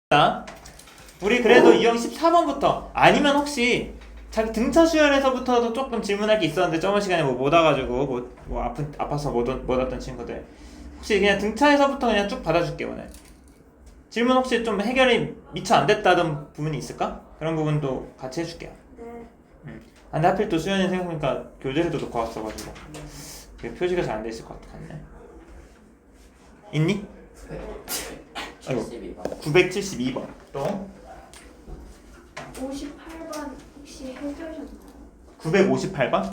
자, 우리 그래도 이형 14번부터 아니면 혹시 자기 등차 수열에서부터도 조금 질문할 게 있었는데 저번 시간에 못 와가지고 아파서 못 왔던 친구들 혹시 그냥 등차에서부터 그냥 쭉 받아줄게 오늘. 질문 혹시 좀 해결이 미처 안 됐다던 부분이 있을까? 그런 부분도 같이 해줄게요. 네. 근데 하필 또 수연이 생각해보니까 교재에도 놓고 왔어가지고 표시가 잘 안 돼 있을 것 같네. 있니? 아이고 972번 또 58번 혹시 해결하셨나요? 958번?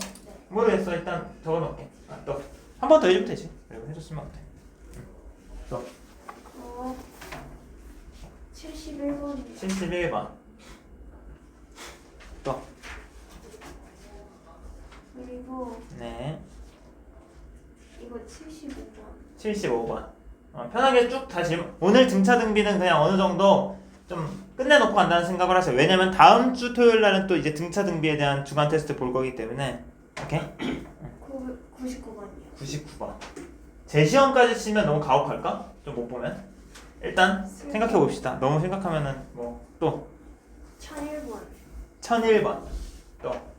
모르겠어. 일단 적어놓을게. 또 한 번 더 해주면 되지. 그리고 해줬으면 어때? 또 71번이요. 71번 또 그리고 네 이거 75번. 75번 편하게 쭉 다 질문. 오늘 등차 등비는 그냥 어느 정도 좀 끝내놓고 간다는 생각을 하세요. 왜냐면 다음 주 토요일 날은 또 이제 등차 등비에 대한 주간 테스트 볼 거기 때문에. 오케이? 99번이요. 99번 재시험까지 치면 너무 가혹할까? 좀 못 보면 일단 생각해 봅시다. 너무 생각하면은 뭐 또 1001번. 1001번 또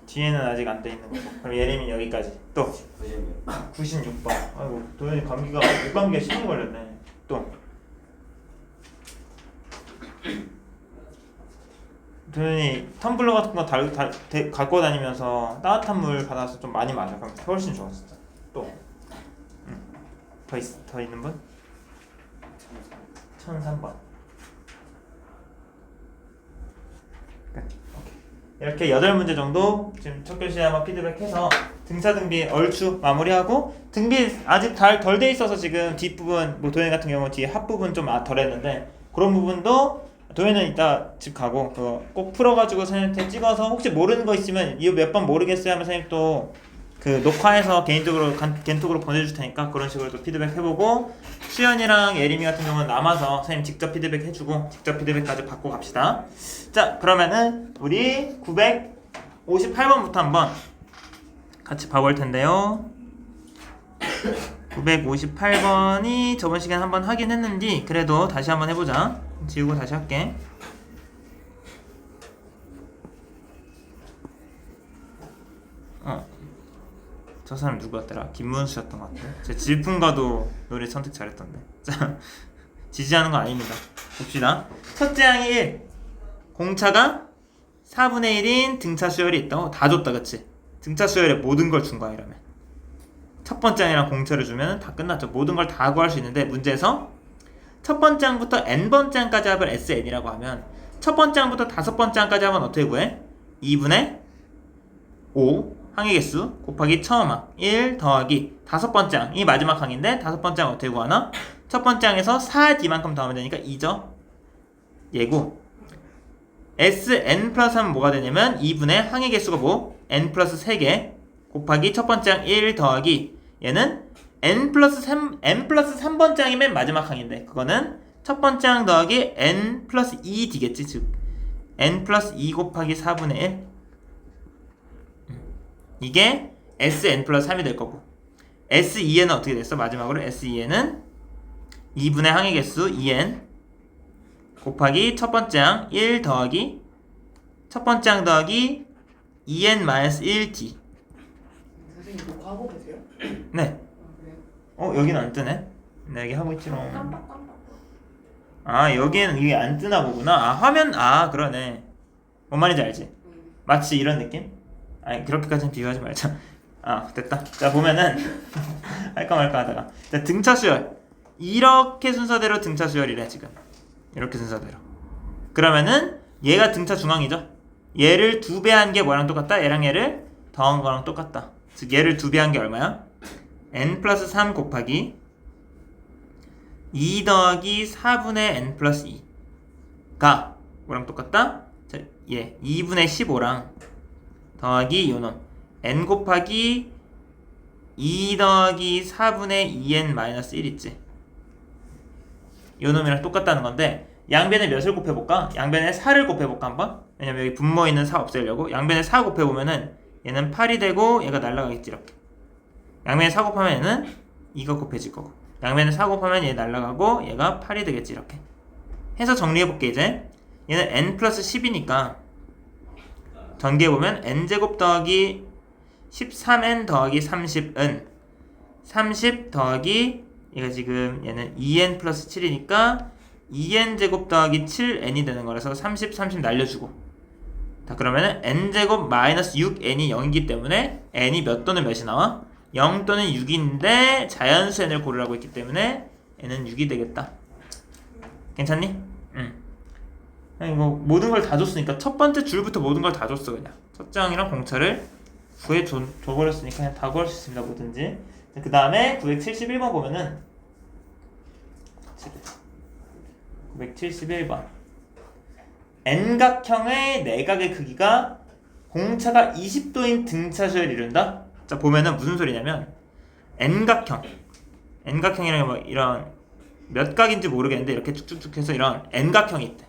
뒤에는 아직 안 돼 있는 거고. 그럼 예림이 여기까지. 또 96번. 아이고 도현이 목감기가 심하게 걸렸네. 또 도현이 텀블러 같은 거 갖고 다니면서 따뜻한 물 받아서 좀 많이 마셔. 그럼 훨씬 좋아 진짜. 또 더 있는 분? 1003번. 이렇게 8문제 정도 지금 첫 교시에 한번 피드백해서 등차 등비 얼추 마무리하고, 등비 아직 덜 돼 있어서 지금 뒷부분 뭐 도현 같은 경우 뒤에 앞부분 좀 덜 했는데 그런 부분도 도현은 이따 집 가고 그거 꼭 풀어가지고 선생님한테 찍어서 혹시 모르는 거 있으면 이거 몇 번 모르겠어요 하면 선생님 또 그 녹화해서 개인톡으로 보내줄 테니까 그런 식으로 또 피드백 해보고, 수연이랑 예림이 같은 경우는 남아서 선생님 직접 피드백 해주고 직접 피드백까지 받고 갑시다. 자, 그러면은 우리 958번부터 한번 같이 봐볼 텐데요. 958번이 저번 시간에 한번 하긴 했는데 그래도 다시 한번 해보자. 지우고 다시 할게. 저 사람 누구였더라? 김문수였던 것 같아. 제 질풍가도 노래 선택 잘했던데. 자, 지지하는 거 아닙니다. 봅시다. 첫째 항이 1. 공차가 4분의 1인 등차 수열이 있다고. 다 줬다, 그치? 등차 수열에 모든 걸 준 거야, 이러면. 첫 번째 항이랑 공차를 주면 다 끝났죠. 모든 걸 다 구할 수 있는데, 문제에서 첫 번째 항부터 n번째 항까지 합을 SN이라고 하면, 첫 번째 항부터 다섯 번째 항까지 하면 어떻게 구해? 2분의 5 항의 개수 곱하기 처음 항 1 더하기 다섯 번째 항. 이 마지막 항인데 다섯 번째 항 어떻게 구하나? 첫 번째 항에서 4D만큼 더하면 되니까 2죠. 얘고 Sn 플러스 하면 뭐가 되냐면 2분의 항의 개수가 뭐? n 플러스 3개 곱하기 첫 번째 항 1 더하기 얘는 n 플러스 3번째 항이 맨 마지막 항인데 그거는 첫 번째 항 더하기 n 플러스 2D겠지. 즉 n 플러스 2 곱하기 4분의 1. 이게 Sn 플러스 3이 될 거고, S2n은 어떻게 됐어? 마지막으로 S2n은 2분의 항의 개수 2n 곱하기 첫 번째 항 1 더하기 첫 번째 항 더하기 2n 마이너스 1d. 선생님 녹화하고 계세요? 네. 그래요? 여기는 안 뜨네. 네, 여기 하고 있지롱. 깜빡. 여기는 이게 안 뜨나 보구나. 화면 그러네. 뭔 말인지 알지? 마치 이런 느낌? 아니 그렇게까지는 비교하지 말자. 됐다. 자, 보면은 할까 말까 하다가, 자, 등차 수열 이렇게 순서대로 등차 수열이래. 지금 이렇게 순서대로. 그러면은 얘가 등차 중앙이죠. 얘를 2배 한 게 뭐랑 똑같다? 얘랑 얘를 더한 거랑 똑같다. 즉 얘를 2배 한 게 얼마야? n 플러스 3 곱하기 2 더하기 4분의 n 플러스 2가 뭐랑 똑같다? 자, 얘 2분의 15랑 더하기 요놈 n 곱하기 2 더하기 4분의 2n 마이너스 1 있지. 요놈이랑 똑같다는 건데 양변에 몇을 곱해볼까? 양변에 4를 곱해볼까 한번? 왜냐면 여기 분모 있는 4 없애려고. 양변에 4 곱해보면은 얘는 8이 되고 얘가 날라가겠지. 이렇게 양변에 4 곱하면 얘는 2가 곱해질 거고, 양면에 4 곱하면 얘 날라가고 얘가 8이 되겠지. 이렇게 해서 정리해볼게. 이제 얘는 n 플러스 10이니까 전개해보면 n제곱 더하기 13n 더하기 30은 30 더하기 얘가 지금 얘는 2n 플러스 7이니까 2n 제곱 더하기 7n이 되는 거라서 30, 30 날려주고. 자, 그러면은 n제곱 마이너스 6n이 0이기 때문에 n이 몇 또는 몇이 나와? 0 또는 6인데 자연수 n을 고르라고 했기 때문에 n은 6이 되겠다. 괜찮니? 응. 이거 모든 걸 다 줬으니까 첫 번째 줄부터 모든 걸 다 줬어. 그냥 첫째 항이랑 공차를 줘버렸으니까 그냥 다 구할 수 있습니다. 뭐든지. 그 다음에 971번 보면은 971번 N각형의 내각의 크기가 공차가 20도인 등차수를 이룬다. 자, 보면은 무슨 소리냐면 N각형이라는 뭐 이런 몇 각인지 모르겠는데 이렇게 쭉쭉쭉 해서 이런 N각형이 있대.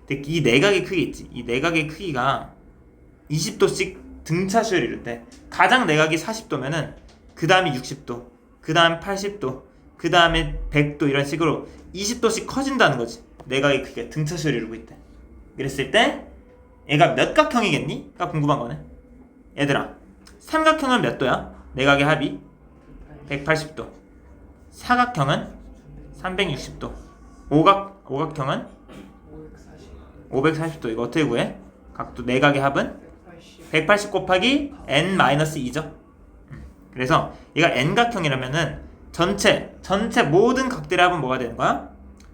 근데 이 내각의 크기 있지. 이 내각의 크기가 20도씩 등차수를 이룬대. 가장 내각이 40도면은 그 다음이 60도, 그 다음 80도, 그 다음에 100도 이런 식으로 20도씩 커진다는 거지. 내각의 크기가 등차수를 이루고 있대. 그랬을 때 얘가 몇 각형이겠니? 가 궁금한 거네. 얘들아, 삼각형은 몇 도야? 내각의 합이 180도. 사각형은 360도. 오각형은 540도. 이거 어떻게 구해? 각도 내각의 합은 180 곱하기 n-2죠. 그래서 얘가 n각형이라면은 전체 모든 각들의 합은 뭐가 되는 거야?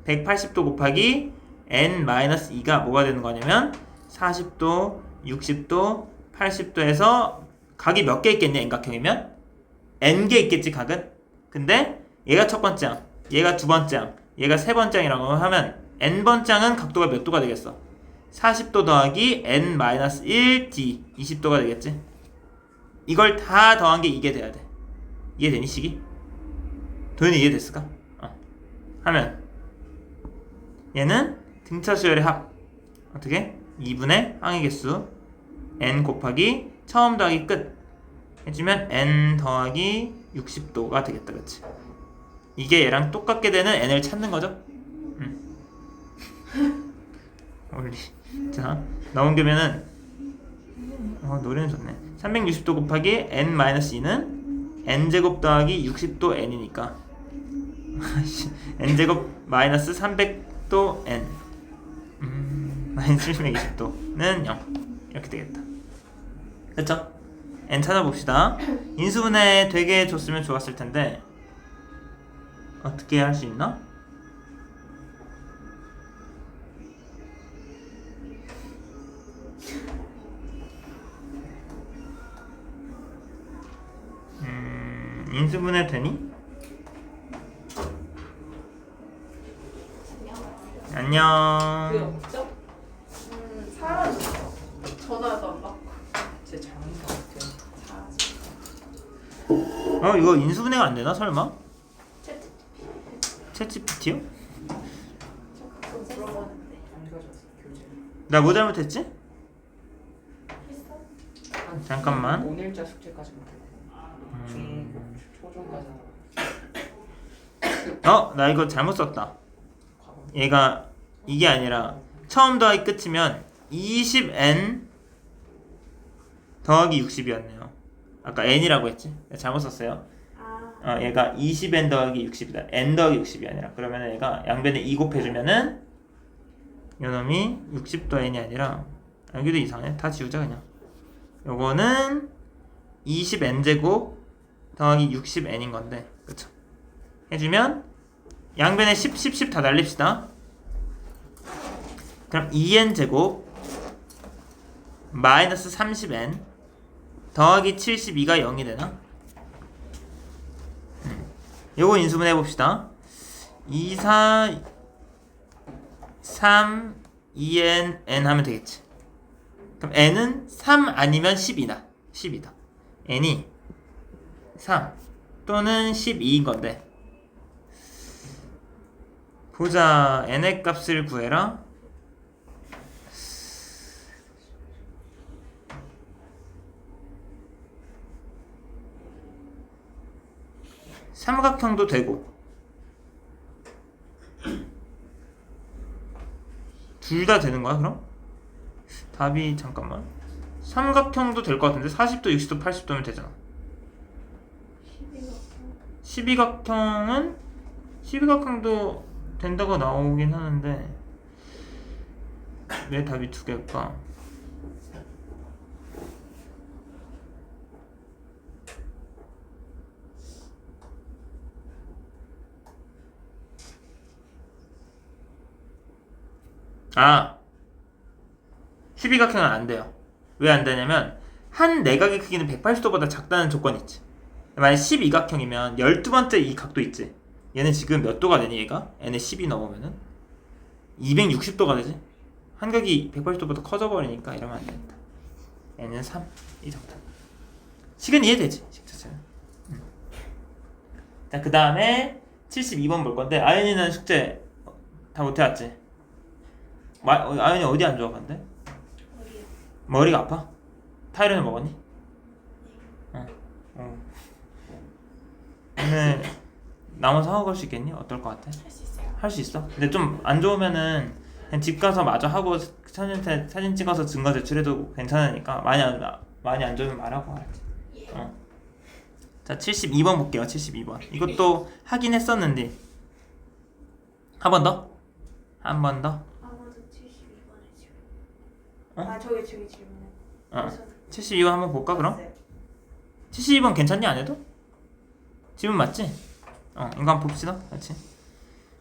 180도 곱하기 n-2가 뭐가 되는 거냐면 40도, 60도, 80도에서 각이 몇 개 있겠니? n각형이면 n개 있겠지 각은. 근데 얘가 첫 번째 항, 얘가 두 번째 항, 얘가 세 번째 항이라고 하면 n번째 항은 각도가 몇 도가 되겠어? 40도 더하기 n-1d 20도가 되겠지. 이걸 다 더한 게 이게 돼야 돼. 이해되니 식이? 도현이 이해됐을까? 하면 얘는 등차 수열의 합 어떻게? 2분의 항의 개수 n 곱하기 처음 더하기 끝 해주면 n 더하기 60도가 되겠다. 그치? 이게 얘랑 똑같게 되는 n을 찾는 거죠? 원리. 자, 넘기면은 노래는 좋네. 360도 곱하기 n-2는 n제곱 더하기 60도 n이니까 n제곱 마이너스 300도 n 마이너스 720도는 0 이렇게 되겠다. 그쵸? n 찾아봅시다. 인수분해 되게 줬으면 좋았을 텐데 어떻게 할 수 있나? 인수분해 되니? 안녕. 왜 없죠? 사라졌어. 전화도 안 받고. 제 잘못인 것 같아요. 사라졌어. 이거 인수분해가 안 되나 설마? 채트 챗GPT요? 저 가끔 물어보는데 안 가져왔어 교재. 나 뭐 잘못했지? 했어? 잠깐만. 오늘자 숙제까지 못했고 초중까지. 나 이거 잘못 썼다. 얘가 이게 아니라 처음 더하기 끝이면 20n 더하기 60이었네요. 아까 n이라고 했지? 내가 잘못 썼어요. 얘가 20n 더하기 60이다. n 더하기 60이 아니라. 그러면 얘가 양변에 2 곱해주면은 요놈이 60도 n이 아니라 여기도 이상해. 다 지우자 그냥. 요거는 20n제곱 더하기 60n인 건데 그쵸? 해주면 양변에 10, 10, 10 다 날립시다. 그럼 2n제곱 마이너스 30n 더하기 72가 0이 되나? 요거 인수분해 해봅시다. 2, 4, 3, 2n, n 하면 되겠지. 그럼 n은 3 아니면 10이다. 10이다. n이 3 또는 12인 건데 보자. n의 값을 구해라. 삼각형도 되고 둘 다 되는 거야 그럼? 답이 잠깐만 삼각형도 될 것 같은데 40도, 60도, 80도면 되잖아. 12각형도 된다고 나오긴 하는데 왜 답이 두 개일까? 아 12각형은 안 돼요. 왜 안 되냐면 한 내각의 크기는 180도보다 작다는 조건이 있지. 만약 12각형이면 12번째 이 각도 있지. 얘는 지금 몇 도가 되니 얘가? n에 10이 넘으면은 260도가 되지. 한 각이 180도보다 커져버리니까 이러면 안 된다. n은 3. 이 정도. 식은 이해되지? 식 자체는. 자, 그 다음에 72번 볼 건데 아연이는 숙제 다 못해왔지? 아연이 어디 안 좋아 근데? 어디요? 머리가 아파? 타이레놀 먹었니? 응. 오늘 남아서 하고 갈 수 있겠니? 어떨 것 같아? 할 수 있어요. 할 수 있어? 근데 좀 안 좋으면은 그냥 집 가서 마저 하고 사진 찍어서 증거 제출해도 괜찮으니까 많이 안 좋으면 말하고 알았지? 예. 자 72번 볼게요. 72번 이것도 하긴 했었는데 한 번 더? 한 번 더? 아마도 72번에 지금. 어? 저기 질문에. 72번 한번 볼까 그럼? 72번 괜찮니 안 해도? 질문 맞지? 이거 한번 봅시다 같이.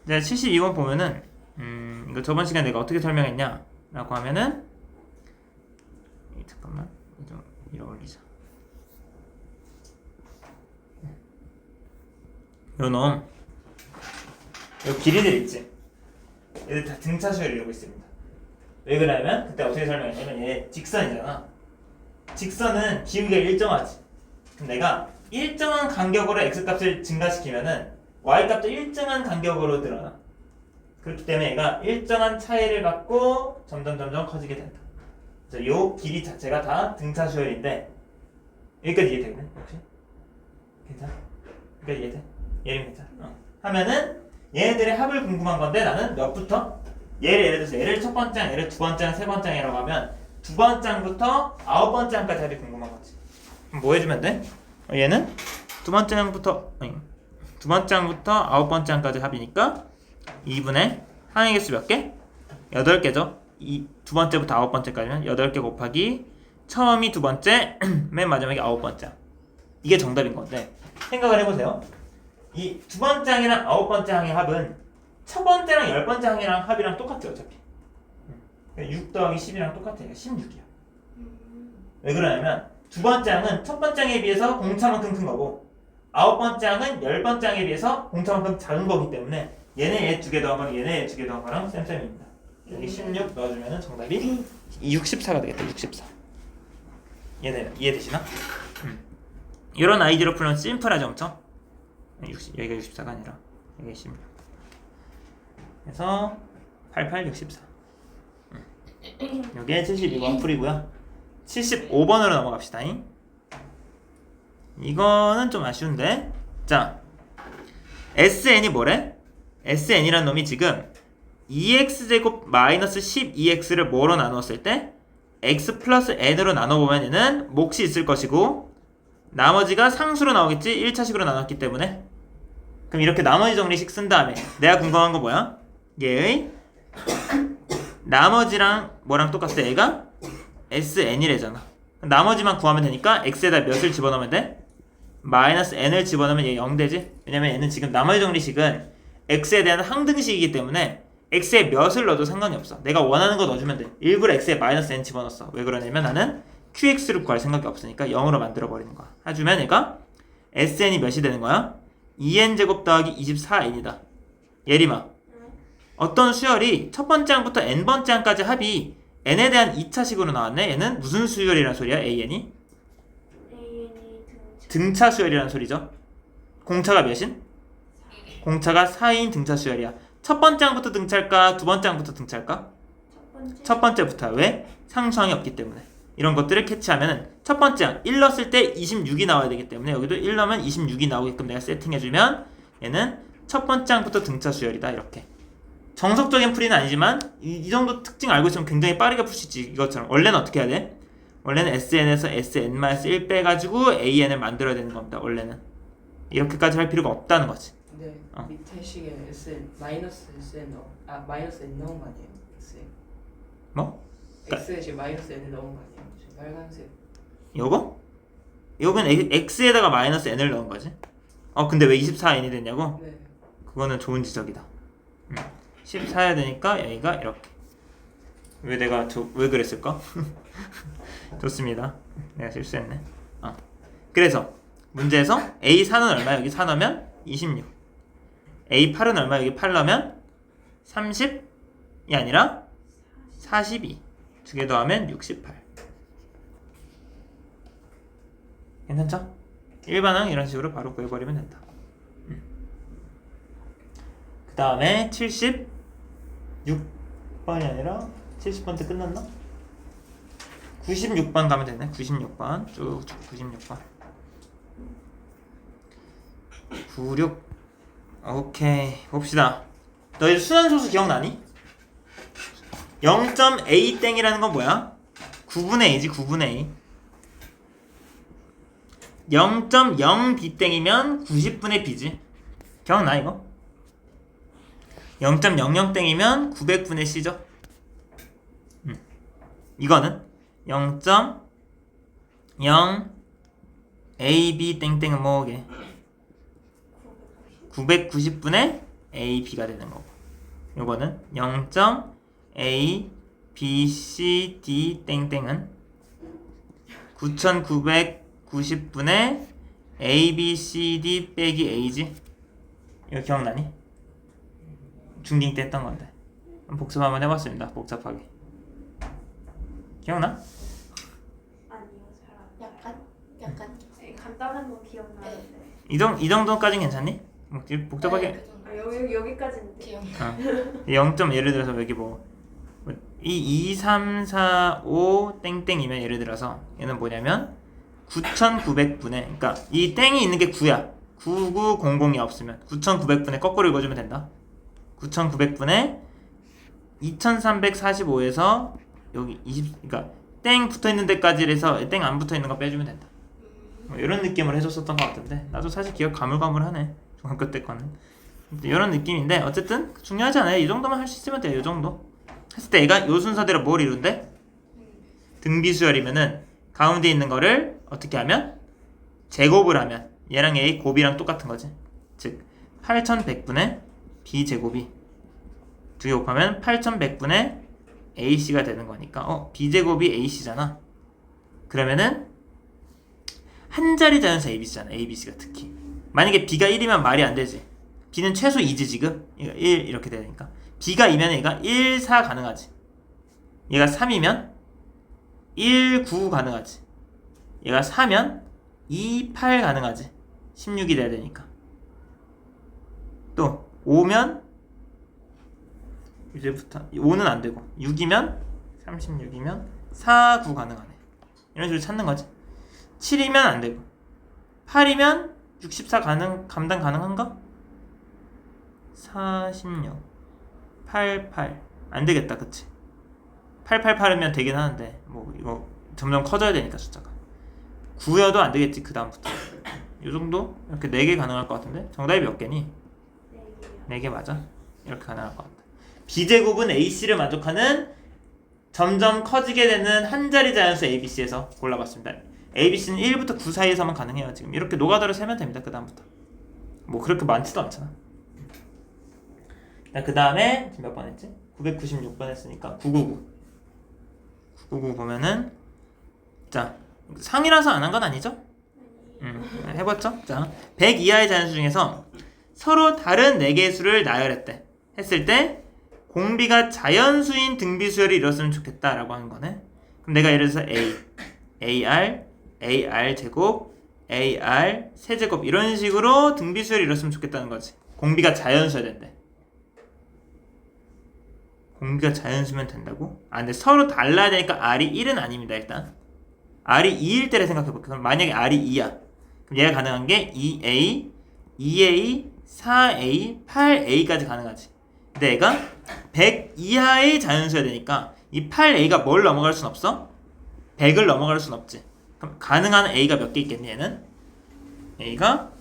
이제 72번 보면은 이거 저번 시간에 내가 어떻게 설명했냐 라고 하면은 잠깐만 좀 밀어 올리자. 요놈 요 길이들 있지? 얘들 다 등차수열 이러고 있습니다. 왜 그러냐면 그때 어떻게 설명했냐면 얘 직선이잖아. 직선은 기울기가 일정하지. 그럼 내가 일정한 간격으로 x값을 증가시키면은 y값도 일정한 간격으로 늘어나. 그렇기 때문에 얘가 일정한 차이를 갖고 점점 커지게 된다. 그래서 요 길이 자체가 다 등차수열인데 여기까지 이해되겠네? 혹시? 괜찮아? 여기까지 이해돼? 얘는 괜찮아? 하면은 얘네들의 합을 궁금한 건데 나는 몇부터? 예를 들어서 얘를 첫 번째 장, 얘를 두 번째 장, 세 번째 장이라고 하면 두 번째 장부터 아홉 번째 장까지 합이 궁금한 거지. 그럼 뭐 해주면 돼? 얘는 두 번째 장부터 아홉 번째 장까지 합이니까 2분의 항의 개수 몇 개? 8개죠. 이 두 번째부터 아홉 번째까지면 8개 곱하기 처음이 두 번째, 맨 마지막이 아홉 번째. 이게 정답인 건데 생각을 해보세요. 이 두 번째 항이랑 아홉 번째 항의 합은 첫 번째랑 열 번째 항이랑 합이랑 똑같아요 어차피. 6 더하기 10이랑 똑같아요. 16이야. 왜 그러냐면 두 번째 항은 첫 번째 항에 비해서 공차만큼 큰 거고 아홉 번째 항은 열 번째 항에 비해서 공차만큼 작은 거기 때문에 얘네 얘 두 개 더한 거랑 얘네 얘 두 개 더한 거랑 쌤쌤입니다. 여기 16 넣어주면 정답이 64가 되겠다. 64. 이해되시나? 이런 아이디로 풀면 심플하죠 엄청? 여기가 64가 아니라 여기 16. 그래서 88, 64. 여기에 72번 풀이고요. 75번으로 넘어갑시다. 이거는 좀 아쉬운데. 자, SN이 뭐래? SN이란 놈이 지금 2x제곱 마이너스 12x를 뭐로 나누었을 때 x 플러스 n으로 나눠보면 얘는 몫이 있을 것이고 나머지가 상수로 나오겠지? 1차식으로 나눴기 때문에. 그럼 이렇게 나머지 정리식 쓴 다음에 내가 궁금한 거 뭐야? 얘의 나머지랑 뭐랑 똑같아? 얘가 SN이래잖아. 나머지만 구하면 되니까 x에다 몇을 집어넣으면 돼? 마이너스 n을 집어넣으면 얘 0 되지? 왜냐면 얘는 지금 나머지 정리식은 x에 대한 항등식이기 때문에 x에 몇을 넣어도 상관이 없어. 내가 원하는 거 넣어주면 돼. 일부러 x에 마이너스 n 집어넣었어. 왜 그러냐면 나는 qx를 구할 생각이 없으니까 0으로 만들어버리는 거야. 해주면 얘가 sn이 몇이 되는 거야? 2n제곱 더하기 24n이다. 예림아, 어떤 수열이 첫 번째 항부터 n번째 항까지 합이 n에 대한 2차식으로 나왔네. 얘는 무슨 수열이란 소리야? an이? 등차 수열이란 소리죠. 공차가 몇인? 공차가 4인 등차 수열이야. 첫 번째 항부터 등차일까? 두 번째 항부터 등차일까? 첫 번째부터. 왜? 상수항이 없기 때문에. 이런 것들을 캐치하면 첫 번째 항 1 넣었을 때 26이 나와야 되기 때문에 여기도 1 넣으면 26이 나오게끔 내가 세팅해주면 얘는 첫 번째 항부터 등차 수열이다. 이렇게 정석적인 풀이는 아니지만 이 정도 특징 알고 있으면 굉장히 빠르게 풀 수 있지. 이것처럼 원래는 어떻게 해야 돼? 원래는 SN에서 SN-1 빼가지고 AN을 만들어야 되는 겁니다. 원래는 이렇게까지 할 필요가 없다는 거지. 근데 어. 밑에 식에 SN 마이너스 SN 마이너스 N 넣은 거 아니에요? X에 뭐? X에 지금 마이너스 N 넣은 거 아니에요? 지금 빨간색 요거? 요건 X에다가 마이너스 N을 넣은 거지. 근데 왜 24N이 됐냐고? 네. 그거는 좋은 지적이다. 14해야 되니까 여기가 이렇게. 왜 왜 그랬을까? 좋습니다. 내가 실수했네. 그래서 문제에서 A4는 얼마? 여기 4 넣으면 26. A8은 얼마? 여기 8 넣으면 30이 아니라 42. 두 개 더하면 68. 괜찮죠? 일반항 이런 식으로 바로 구해버리면 된다. 그 다음에 76번이 아니라 70번 때 끝났나? 96번 가면 되네. 96번 쭉쭉 96번 96. 오케이 봅시다. 너희 순환소수 기억나니? 0.a 땡이라는 건 뭐야? 9분의 a지. 9분의 a. 0.0b 땡이면 90분의 b지. 기억나 이거? 0.00 땡이면 900분의 c죠. 이거는 0.0 ab 땡땡은 뭐게? 990분의 ab가 되는 거고, 요거는 0.a b c d 땡땡은 9990분의 a b c d 빼기 a지. 이거 기억나니? 중딩 때 했던 건데 복습 한번 해봤습니다. 복잡하게. 기억나? 아니요, 잘 안. 약간 간단한 거 기억나는데. 이 정도까지는 괜찮니? 복잡하게. 그 정도. 여기까지는 돼. 기억. 0점 예를 들어서 여기 이 2, 3, 4, 5 땡땡이면 예를 들어서 얘는 뭐냐면 9900분의, 그러니까 이 땡이 있는 게 9야. 9900이 없으면 9900분의 거꾸로 읽어주면 된다. 9900분의 2345에서 여기 20, 그러니까 땡 붙어 있는 데까지 해서 땡 안 붙어 있는 거 빼주면 된다. 이런 느낌을 해줬었던 것 같은데 나도 사실 기억 가물가물하네. 중학교 때 거는 이런 느낌인데 어쨌든 중요하지 않아요. 이 정도만 할 수 있으면 돼요. 이 정도 했을 때 얘가 요 순서대로 뭘 이룬대? 등비수열이면은 가운데 있는 거를 어떻게 하면? 제곱을 하면 얘랑 A 곱이랑 똑같은 거지. 즉 8100분의 B제곱이 두 개 곱하면 8100분의 AC가 되는 거니까 B제곱이 AC잖아. 그러면은 한 자리 자연수 ABC잖아. ABC가 특히 만약에 B가 1이면 말이 안 되지. B는 최소 2지 지금. 얘가 1 이렇게 되니까 B가 2면 얘가 1, 4 가능하지. 얘가 3이면 1, 9 가능하지. 얘가 4면 2, 8 가능하지. 16이 돼야 되니까. 또 5면 이제부터 5는 안 되고 6이면 36이면 4, 9 가능하네. 이런 식으로 찾는 거지. 7이면 안 되고 8이면 64 감당 가능한가? 46 88 안 되겠다. 그치? 888이면 되긴 하는데 뭐 이거 점점 커져야 되니까 숫자가 9여도 안 되겠지. 그 다음부터 요 정도 이렇게 4개 가능할 것 같은데 정답이 몇 개니? 4개 맞아? 이렇게 가능할 것 같다. B제곱은 AC를 만족하는 점점 커지게 되는 한 자리 자연수 ABC에서 골라봤습니다. ABC는 1부터 9 사이에서만 가능해요. 지금 이렇게 노가다로 세면 됩니다. 그 다음부터 뭐 그렇게 많지도 않잖아. 그 다음에 몇 번 했지? 996번 했으니까 999 보면은 자 상이라서 안 한 건 아니죠? 해봤죠? 자 100 이하의 자연수 중에서 서로 다른 4개의 수를 나열했대. 했을 때 공비가 자연수인 등비수열이 이뤘으면 좋겠다 라고 하는 거네. 그럼 내가 예를 들어서 AR, AR 제곱, AR 세제곱 이런 식으로 등비수열이 이뤘으면 좋겠다는 거지. 공비가 자연수여야 된대. 공비가 자연수면 된다고? 근데 서로 달라야 되니까 R이 1은 아닙니다. 일단 R이 2일 때를 생각해볼게. 그럼 만약에 R이 2야 그럼 얘가 가능한 게 2A, 2A, 4A, 8A까지 가능하지. 근데 얘가 100 이하의 자연수여야 되니까 이 8a가 뭘 넘어갈 순 없어? 100을 넘어갈 순 없지. 그럼 가능한 a가 몇 개 있겠니 얘는? a가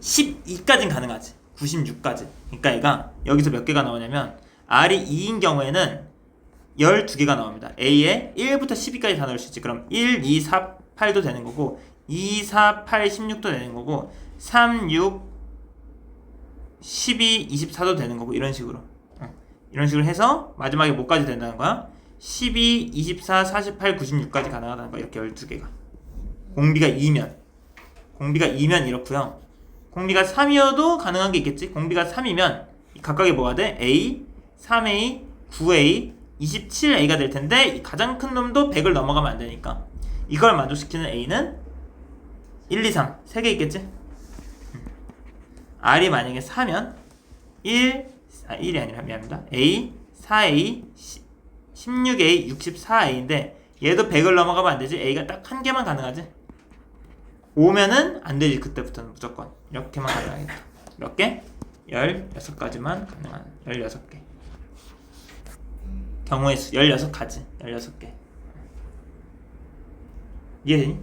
12까지는 가능하지. 96까지. 그러니까 얘가 여기서 몇 개가 나오냐면 r이 2인 경우에는 12개가 나옵니다. a에 1부터 12까지 다 넣을 수 있지. 그럼 1, 2, 4, 8도 되는 거고 2, 4, 8, 16도 되는 거고 3, 6, 12, 24도 되는 거고 이런 식으로 이런 식으로 해서 마지막에 뭐까지 된다는 거야? 12, 24, 48, 96까지 가능하다는 거야. 이렇게 12개가 공비가 2면 이렇고요. 공비가 3이어도 가능한 게 있겠지. 공비가 3이면 각각이 뭐가 돼? A, 3A, 9A, 27A가 될 텐데 이 가장 큰 놈도 100을 넘어가면 안 되니까 이걸 만족시키는 A는 1, 2, 3 3개 있겠지? R이 만약에 4면 1이 아니라 미안합니다. A, 4A, 16A, 64A인데 얘도 100을 넘어가면 안 되지. A가 딱 한 개만 가능하지. 5면은 안 되지. 그때부터는 무조건 이렇게만 가능하겠다. 몇 개? 16가지만 가능한 16개. 경우의 수 16가지 16개. 이해되니?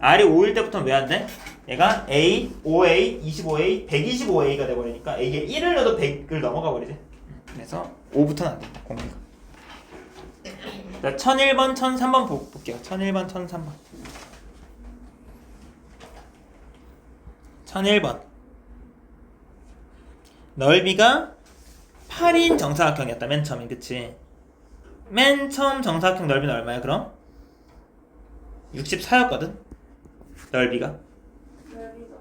R이 5일 때부터는 왜 안 돼? 얘가 A, 5A, 25A, 125A가 돼버리니까 A에 1을 넣어도 100을 넘어가 버리지. 그래서 5부터는 안 된다. 공비가. 자, 1001번, 1003번 볼게요. 1001번, 1003번. 1001번. 넓이가 8인 정사각형이었다. 맨 처음엔. 그치? 맨 처음 정사각형 넓이는 얼마야 그럼? 64였거든? 넓이가 넓이가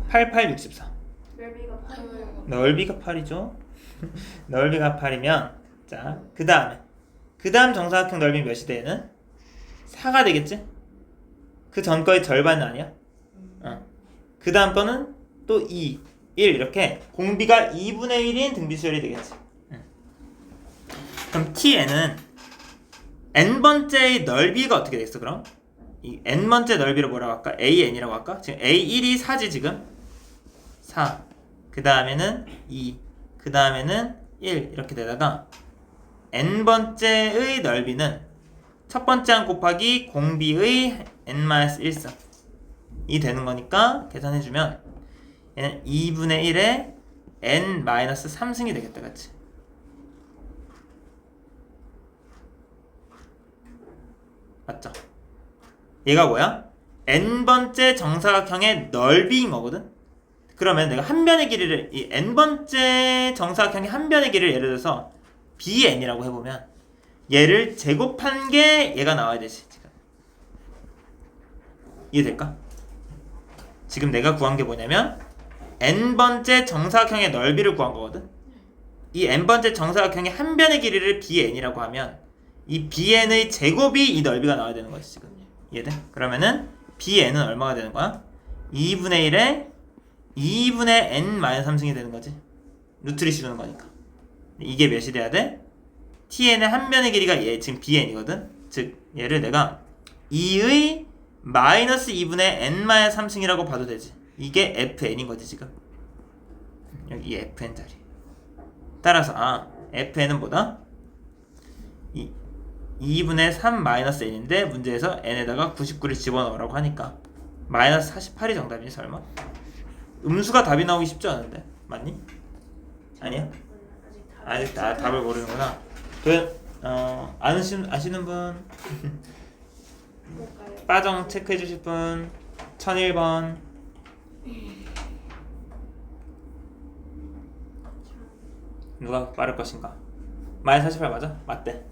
88, 64 넓이가 8이면 넓이가 8이죠. 넓이가 8이면 자, 그 다음 정사각형 넓이 몇이 돼 얘는? 4가 되겠지? 그 전 거의 절반은 아니야? 그 다음 거는 또 2, 1 이렇게 공비가 2분의 1인 등비수열이 되겠지. 그럼 T에는 n번째의 넓이가 어떻게 되겠어 그럼? 이 n번째 넓이를 뭐라고 할까? AN이라고 할까? 지금 A1이 4지 지금? 4. 그 다음에는 2. 그 다음에는 1 이렇게 되다가 n번째의 넓이는 첫 번째 항 곱하기 공비의 n-1승 이 되는 거니까 계산해주면 얘는 2분의 1에 n-3승이 되겠다. 그치? 맞죠? 얘가 뭐야? n번째 정사각형의 넓이인 거거든? 그러면 내가 한 변의 길이를 이 n번째 정사각형의 한 변의 길이를 예를 들어서 bn이라고 해보면 얘를 제곱한 게 얘가 나와야 되지 지금. 이해될까? 지금 내가 구한 게 뭐냐면 n번째 정사각형의 넓이를 구한 거거든? 이 n번째 정사각형의 한 변의 길이를 bn이라고 하면 이 bn의 제곱이 이 넓이가 나와야 되는 거지 지금. 이해돼? 그러면은 bn은 얼마가 되는 거야? 2분의 1에 2분의 n-3승이 되는 거지. 루트를 씌우는 거니까. 이게 몇이 돼야 돼? tn의 한 변의 길이가 얘 지금 bn이거든. 즉 얘를 내가 2의 마이너스 2분의 n-3승이라고 봐도 되지. 이게 fn인 거지 지금. 여기 fn 자리. 따라서 fn은 뭐다? 2분의 3 마이너스 n인데 문제에서 n에다가 99를 집어넣으라고 하니까 마이너스 48이 정답이니 설마? 음수가 답이 나오기 쉽지 않은데 맞니? 아니야? 아직 답을 모르는구나. 아시는 분? 뭘까요? 빠정 체크해 주실 분? 1001번. 누가 빠를 것인가? 마이너스 48 맞아? 맞대.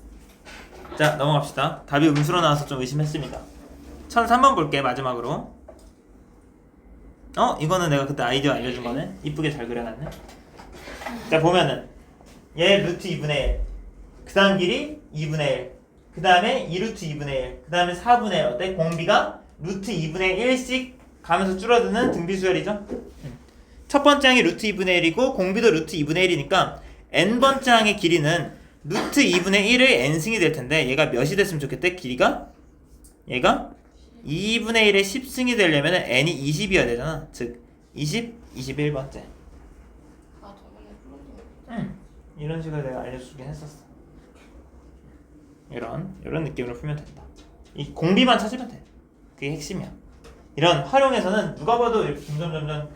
자, 넘어갑시다. 답이 음수로 나와서 좀 의심했습니다. 1003번 볼게. 마지막으로. 이거는 내가 그때 아이디어 알려준 거네. 이쁘게 잘 그려놨네. 자, 보면은 얘 루트 2분의 1, 그 다음 길이 2분의 1, 그 다음에 2루트 2분의 1, 그 다음에 4분의 1. 어때? 공비가 루트 2분의 1씩 가면서 줄어드는 등비수열이죠. 첫 번째 항이 루트 2분의 1이고 공비도 루트 2분의 1이니까 n번째 항의 길이는 루트 2분의 1의 n승이 될 텐데 얘가 몇이 됐으면 좋겠대? 길이가? 얘가 2분의 1의 10승이 되려면 n이 20이어야 되잖아. 즉 20, 21번째. 아 저번에 풀었던 이런 식으로 내가 알려주긴 했었어. 이런 느낌으로 풀면 된다. 이 공비만 찾으면 돼. 그게 핵심이야. 이런 활용에서는 누가 봐도 이렇게 점점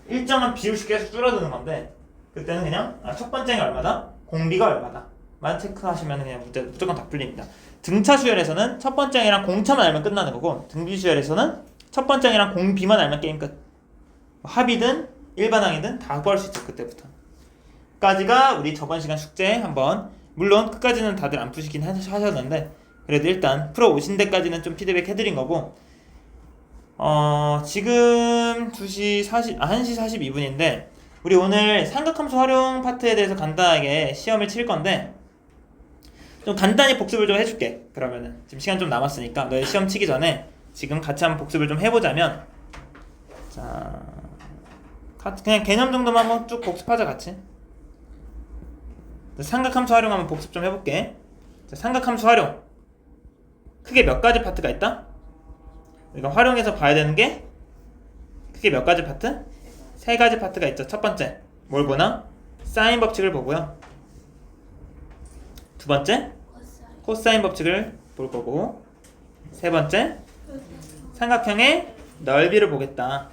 일정한 비율씩 계속 줄어드는 건데 그때는 그냥 첫 번째가 얼마다? 공비가 얼마다? 만 체크하시면 그냥 문제 무조건 다 풀립니다. 등차 수열에서는 첫 번째랑 공차만 알면 끝나는 거고 등비 수열에서는 첫 번째랑 공비만 알면 게임 끝. 합이든 일반항이든 다 구할 수 있죠. 그때부터. 까지가 우리 저번 시간 숙제 한번 물론 끝까지는 다들 안 푸시긴 하셨는데 그래도 일단 풀어 오신 데까지는 좀 피드백 해드린 거고 지금 1시 42분인데 우리 오늘 삼각함수 활용 파트에 대해서 간단하게 시험을 칠 건데 좀 간단히 복습을 좀 해줄게. 그러면은 지금 시간 좀 남았으니까 너희 시험 치기 전에 지금 같이 한번 복습을 좀 해보자면 자 그냥 개념 정도만 한번 쭉 복습하자 같이. 삼각함수 활용 한번 복습 좀 해볼게. 자, 삼각함수 활용 크게 몇 가지 파트가 있다? 우리가 활용해서 봐야 되는 게 크게 몇 가지 파트? 세 가지 파트가 있죠. 첫 번째 뭘 보나? 사인 법칙을 보고요. 두 번째 코사인 법칙을 볼 거고 세 번째 삼각형의 넓이를 보겠다.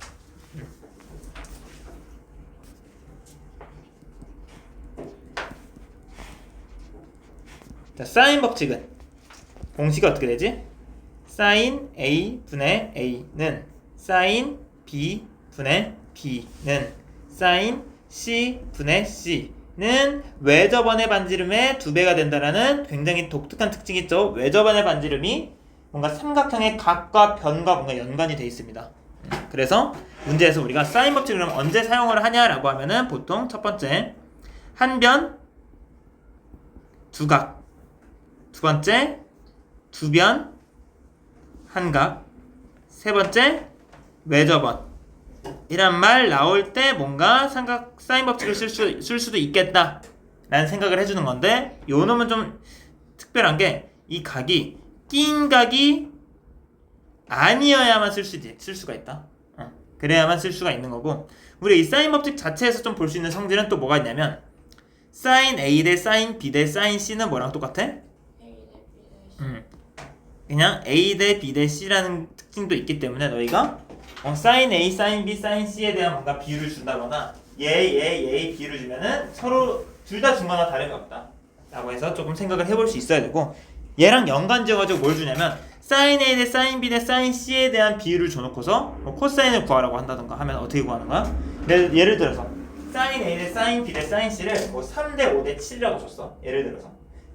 자, 사인 법칙은 공식이 어떻게 되지? 사인 A 분의 A는 사인 B 분의 B는 사인 C 분의 C는 외접원의 반지름의 2배가 된다라는 굉장히 독특한 특징이 있죠. 외접원의 반지름이 뭔가 삼각형의 각과 변과 뭔가 연관이 되어 있습니다. 그래서 문제에서 우리가 사인 법칙을 그럼 언제 사용을 하냐라고 하면은 보통 첫 번째 한 변 두각, 두 번째 두 변 한각, 세 번째 외접원 이란 말 나올 때 뭔가 사인 법칙을 쓸 수도 있겠다 라는 생각을 해주는 건데 요 놈은 좀 특별한 게 이 각이 낀 각이 아니어야만 쓸 수가 있다. 그래야만 쓸 수가 있는 거고 우리 이 사인 법칙 자체에서 좀 볼 수 있는 성질은 또 뭐가 있냐면 사인 A 대 사인 B 대 사인 C는 뭐랑 똑같아? 그냥 A 대 B 대 C라는 특징도 있기 때문에 너희가 사인 A, 사인 B, 사인 C에 대한 뭔가 비율을 준다거나 얘 비율을 주면은 서로 둘 다 준 거나 다름이 없다 라고 해서 조금 생각을 해볼 수 있어야 되고 얘랑 연관지어가지고 뭘 주냐면 사인 A 대 사인 B 대 사인 C에 대한 비율을 줘놓고서 코사인을 구하라고 한다던가 하면 어떻게 구하는 거야? 예를 들어서 사인 A 대 사인 B 대 사인 C를 3대 5대 7이라고 줬어. 예를 들어서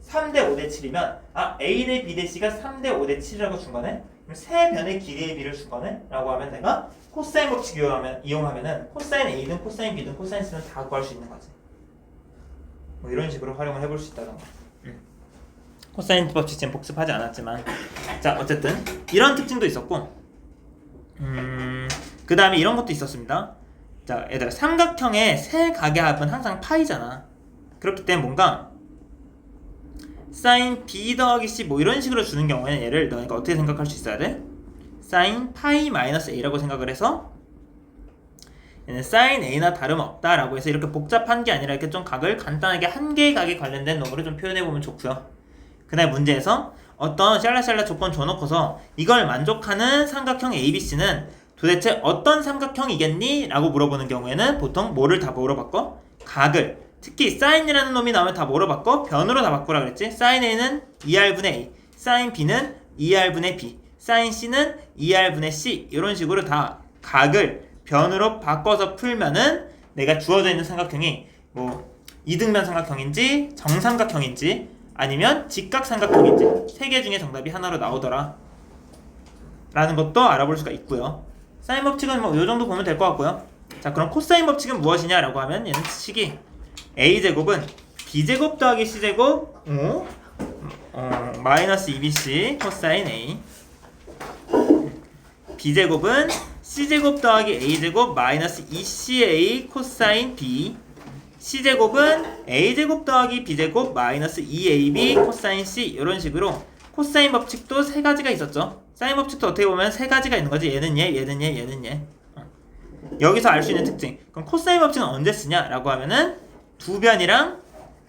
3대 5대 7이면 A 대 B 대 C가 3대 5대 7이라고 준 거네? 그럼 세 변의 길이의 비를 준 거네? 라고 하면 내가 코사인 법칙 이용하면은 코사인 A든 코사인 B든 코사인 C는 다 구할 수 있는 거지. 이런 식으로 활용을 해볼 수 있다는 거. 코사인 법칙 지금 복습하지 않았지만 자 어쨌든 이런 특징도 있었고 그 다음에 이런 것도 있었습니다. 자 얘들아 삼각형의 세 각의 합은 항상 파이잖아. 그렇기 때문에 뭔가 사인 B 더하기 C 뭐 이런 식으로 주는 경우에는 얘를 너희가 어떻게 생각할 수 있어야 돼? 사인 파이 마이너스 A라고 생각을 해서 얘는 사인 A나 다름없다 라고 해서 이렇게 복잡한 게 아니라 이렇게 좀 각을 간단하게 한 개의 각에 관련된 놈으로 좀 표현해보면 좋고요. 그 다음에 문제에서 어떤 샬라샬라 조건 줘놓고서 이걸 만족하는 삼각형 ABC는 도대체 어떤 삼각형이겠니? 라고 물어보는 경우에는 보통 뭐를 다 뭐로 바꿔? 각을. 특히 사인이라는 놈이 나오면 다 뭐로 바꿔? 변으로 다 바꾸라 그랬지? 사인 A는 2R분의 A, 사인 B는 2R분의 B, 사인 C는 2R분의 C 이런 식으로 다 각을 변으로 바꿔서 풀면은 내가 주어져 있는 삼각형이 뭐 이등변 삼각형인지 정삼각형인지 아니면 직각삼각형인지 세 개 중에 정답이 하나로 나오더라 라는 것도 알아볼 수가 있고요. 사인 법칙은 뭐 요 정도 보면 될 것 같고요. 자 그럼 코사인 법칙은 무엇이냐 라고 하면 얘는 식이 A제곱은 B제곱 더하기 C제곱 마이너스 2BC 코사인 A, B제곱은 C제곱 더하기 A제곱 마이너스 2CA 코사인 B, C제곱은 A제곱 더하기 B제곱 마이너스 2AB 코사인 C 이런 식으로 코사인 법칙도 세 가지가 있었죠. 사인 법칙도 어떻게 보면 세 가지가 있는 거지. 얘는 얘, 얘는 얘, 얘는 얘. 여기서 알 수 있는 특징. 그럼 코사인 법칙은 언제 쓰냐? 라고 하면은 두 변이랑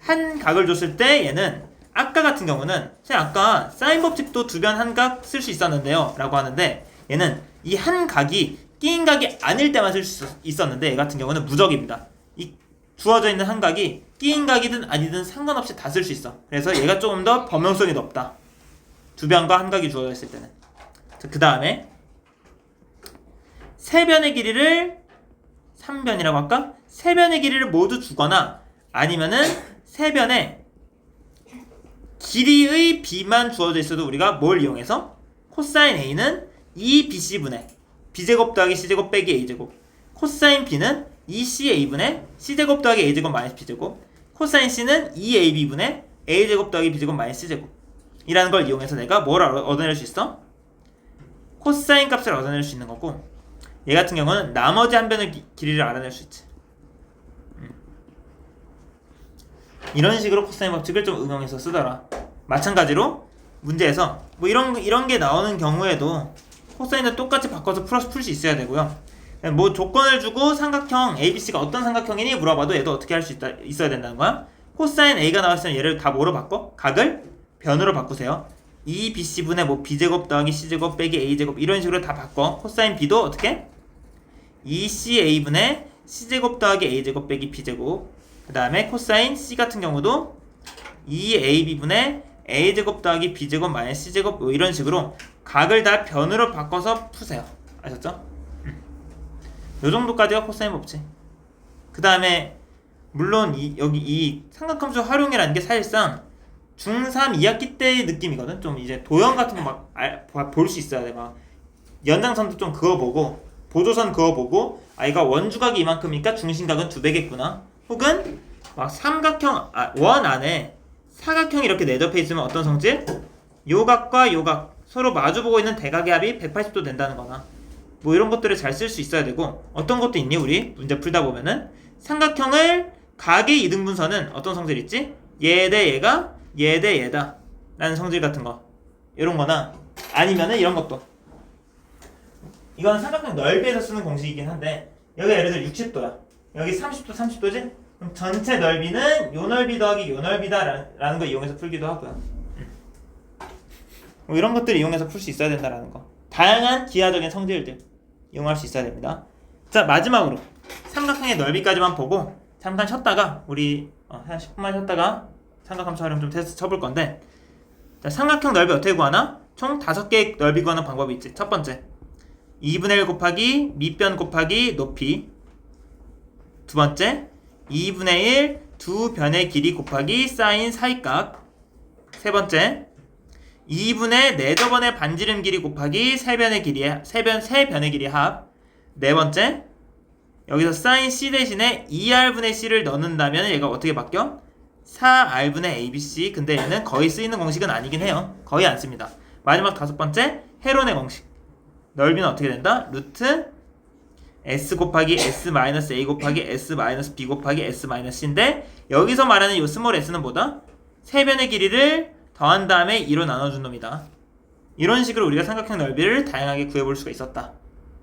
한 각을 줬을 때 얘는 아까 같은 경우는 그냥 아까 사인 법칙도 두 변 한 각 쓸 수 있었는데요 라고 하는데 얘는 이 한 각이 끼인 각이 아닐 때만 쓸 수 있었는데 얘 같은 경우는 무적입니다. 이 주어져 있는 한 각이 끼인 각이든 아니든 상관없이 다 쓸 수 있어. 그래서 얘가 조금 더 범용성이 높다. 두 변과 한 각이 주어져 있을 때는. 그 다음에 세 변의 길이를 3변이라고 할까? 세 변의 길이를 모두 주거나 아니면은 세 변의 길이의 b만 주어져 있어도 우리가 뭘 이용해서 코사인 a는 2bc분의 b제곱 더하기 c제곱 빼기 a제곱, 코사인 b는 2ca분의 c제곱 더하기 a제곱 마이너스 b제곱, 코사인 c는 2ab분의 a제곱 더하기 b제곱 마이너스 c제곱 이라는 걸 이용해서 내가 뭘 얻어낼 수 있어? 코사인 값을 얻어낼 수 있는 거고, 얘 같은 경우는 나머지 한 변의 길이를 알아낼 수 있지. 이런 식으로 코사인 법칙을 좀 응용해서 쓰더라. 마찬가지로 문제에서 뭐 이런 게 나오는 경우에도 코사인을 똑같이 바꿔서 풀 수 있어야 되고요. 뭐 조건을 주고 삼각형 ABC가 어떤 삼각형이니 물어봐도 얘도 어떻게 할 수 있어야 된다는 거야. 코사인 A가 나왔으면 얘를 다 뭐로 바꿔? 각을 변으로 바꾸세요. 2BC분의 뭐 B제곱 더하기 C제곱 빼기 A제곱 이런 식으로 다 바꿔. 코사인 B도 어떻게? 2CA분의 C제곱 더하기 A제곱 빼기 B제곱, 그 다음에 코사인 C 같은 경우도 2AB분의 A제곱 더하기 B제곱 마이너스 C제곱 뭐 이런 식으로 각을 다 변으로 바꿔서 푸세요. 아셨죠? 요 정도까지가 코사인 법칙. 그 다음에 물론 여기 이 삼각함수 활용이라는 게 사실상 중3 2학기 때의 느낌이거든. 좀 이제 도형 같은 거 막 볼 수 있어야 돼. 막 연장선도 좀 그어보고 보조선 그어보고 얘가 원주각이 이만큼이니까 중심각은 2배겠구나. 혹은 막 삼각형 원 안에 사각형이 이렇게 내접해 있으면 어떤 성질? 요 각과 요 각 서로 마주보고 있는 대각의 합이 180도 된다는 거나 뭐 이런 것들을 잘 쓸 수 있어야 되고, 어떤 것도 있니? 우리 문제 풀다 보면은 삼각형을 각의 이등분선은 어떤 성질 있지? 얘 대 얘가 얘 대 얘다 라는 성질 같은 거, 이런 거나 아니면은 이런 것도, 이건 삼각형 넓이에서 쓰는 공식이긴 한데 여기가 예를 들어 60도야 여기 30도 30도지? 그럼 전체 넓이는 요 넓이 더하기 요 넓이다 라는 거 이용해서 풀기도 하고요. 뭐 이런 것들을 이용해서 풀 수 있어야 된다라는 거, 다양한 기하적인 성질들 이용할 수 있어야 됩니다. 자, 마지막으로 삼각형의 넓이까지만 보고 잠깐 쉬었다가 우리 한 10분만 쉬었다가 삼각함수 활용 좀 테스트 쳐볼 건데, 자, 삼각형 넓이 어떻게 구하나? 총 5개의 넓이 구하는 방법이 있지. 첫 번째 2분의 1 곱하기 밑변 곱하기 높이, 두 번째 2분의 1 두 변의 길이 곱하기 사인 사이각, 세 번째 2분의 4저번의 반지름 길이 곱하기 세 변의 길이 합, 네 번째 여기서 사인 C 대신에 2R분의 C를 넣는다면 얘가 어떻게 바뀌어? 4R분의 ABC. 근데 얘는 거의 쓰이는 공식은 아니긴 해요. 거의 안 씁니다. 마지막 다섯 번째 헤론의 공식, 넓이는 어떻게 된다? 루트 S 곱하기 S 마이너스 A 곱하기 S 마이너스 B 곱하기 S 마이너스 C인데 여기서 말하는 이 스몰 s는 뭐다? 세 변의 길이를 더한 다음에 2로 나눠준 놈이다. 이런 식으로 우리가 삼각형 넓이를 다양하게 구해볼 수가 있었다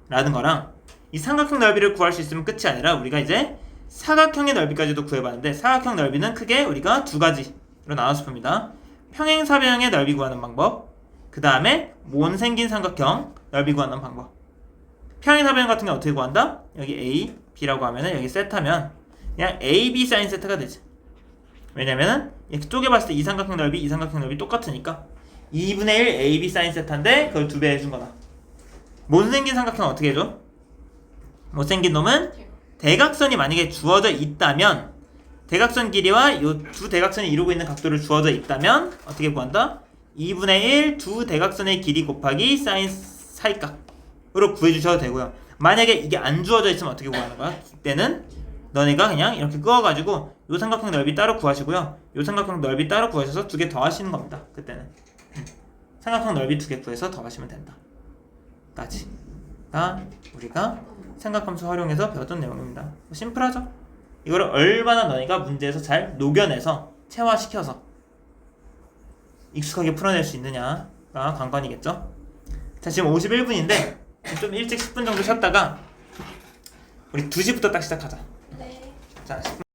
라는 거랑, 이 삼각형 넓이를 구할 수 있으면 끝이 아니라 우리가 이제 사각형의 넓이까지도 구해봤는데, 사각형 넓이는 크게 우리가 두 가지로 나눠서 풉니다. 평행사변형의 넓이 구하는 방법, 그 다음에 못생긴 삼각형 넓이 구하는 방법. 평행사변형 같은 게 어떻게 구한다? 여기 A, B라고 하면은 여기 세트하면 그냥 A, B 사인 세트가 되지. 왜냐면은 이렇게 쪼개봤을 때 이 삼각형 넓이 똑같으니까 2분의 1 A, B 사인 세트인데 그걸 2배 해준 거다. 못생긴 삼각형 어떻게 해줘? 못생긴 놈은 대각선이 만약에 주어져 있다면, 대각선 길이와 이 두 대각선이 이루고 있는 각도를 주어져 있다면 어떻게 구한다? 2분의 1 두 대각선의 길이 곱하기 사인 사이각으로 구해주셔도 되고요. 만약에 이게 안 주어져 있으면 어떻게 구하는 거야? 그때는 너네가 그냥 이렇게 끄어가지고 요 삼각형 넓이 따로 구하시고요, 요 삼각형 넓이 따로 구하셔서 2개 더하시는 겁니다. 그때는 삼각형 넓이 2개 구해서 더하시면 된다 까지가 우리가 삼각함수 활용해서 배웠던 내용입니다. 심플하죠? 이거를 얼마나 너희가 문제에서 잘 녹여내서 체화시켜서 익숙하게 풀어낼 수 있느냐가 관건이겠죠? 자, 지금 51분인데 좀 일찍 10분 정도 쉬었다가 우리 2시부터 딱 시작하자. 네. 자, 10분